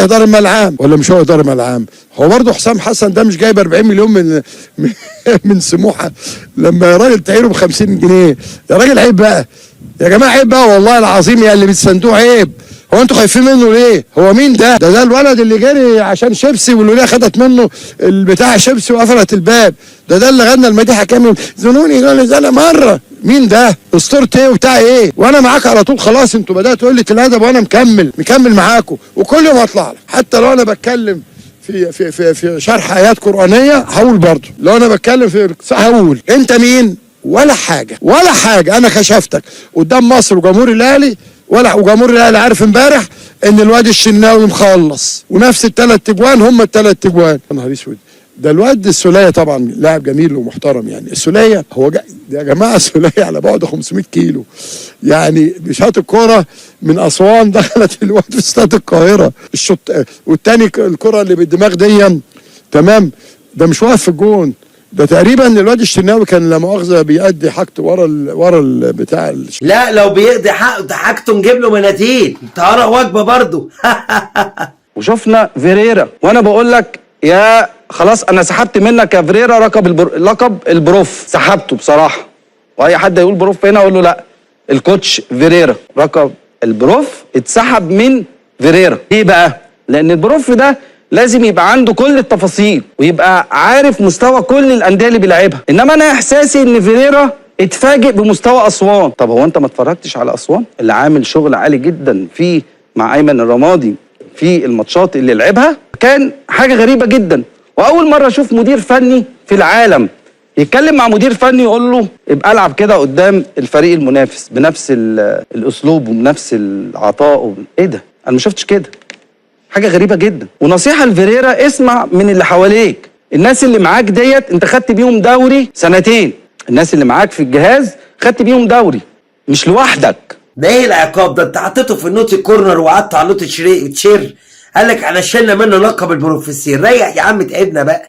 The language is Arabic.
اداره المال العام ولا مش هو اداره المال العام؟ هو برضه حسام حسن ده مش جايب 40 مليون من سموحه لما يا راجل تعيره ب 50 جنيه؟ يا راجل عيب بقى، يا جماعه عيب بقى والله العظيم، يا اللي بتساندوه عيب. هو انتوا خايفين منه ليه؟ هو مين ده؟ ده الولد اللي جري عشان شيبسي والوليه خدت منه البتاع شيبسي وقفلت الباب. ده اللي غنى المديحه كامل زنوني زنه مره. مين ده؟ اسطوره ايه وبتاع ايه؟ وانا معاك على طول خلاص. انتوا بداتوا قله الادب وانا مكمل معاكم، وكل يوم اطلع لك حتى لو انا بتكلم في شرح ايات قرانيه هقول برضه، لو انا بتكلم في هقول. انت مين؟ ولا حاجه ولا حاجه. انا كشفتك قدام مصر وجمهور الاهلي وجمهور الاهلي عارف امبارح ان الواد الشناوي مخلص ونفس الثلاث تجوان هم الثلاث تجوان. يا نهار اسود، ده الواد السوليه طبعا لاعب جميل ومحترم يعني. السوليه هو يا جماعه السوليه على بعد 500 كيلو يعني، بيشاط الكوره من اسوان دخلت الواد في استاد القاهره الشوط، والتاني الكره اللي بالدماغ دي تمام، ده مش واقف في الجون. ده تقريبا الواد الشناوي كان لا مؤاخذه بيأدي حاجته ورا البتاع لا لو بيقضي حاجته نجيب له مناديل طهاره وجبه برضه. وشفنا فيريرا، وانا بقول لك يا خلاص انا سحبت منك يا فيريرا لقب البروف، سحبته بصراحه. واي حد يقول بروف هنا اقول له لا، الكوتش فيريرا لقب البروف اتسحب من فيريرا. ليه بقى؟ لان البروف ده لازم يبقى عنده كل التفاصيل ويبقى عارف مستوى كل الانديه اللي بيلعبها. انما انا احساسي ان فيريرا اتفاجئ بمستوى اسوان. طب هو انت ما اتفرجتش على اسوان اللي عامل شغل عالي جدا فيه مع ايمن الرمادي في الماتشات اللي لعبها؟ كان حاجه غريبه جدا. واول مره اشوف مدير فني في العالم يتكلم مع مدير فني يقول له ابقى العب كده قدام الفريق المنافس بنفس الاسلوب وبنفس العطاء ايه ده؟ انا ما شفتش كده. حاجه غريبه جدا. ونصيحه لفيريرا، اسمع من اللي حواليك. الناس اللي معاك ديت انت خدت بيهم دوري سنتين، الناس اللي معاك في الجهاز خدت بيهم دوري، مش لوحدك. ده ايه العقاب ده؟ انت حطيته في النوت كورنر وقعدت على النوت تشير، قال لك احنا شلنا منه لقب البروفيسير. ريح يا عم تعبنا بقى.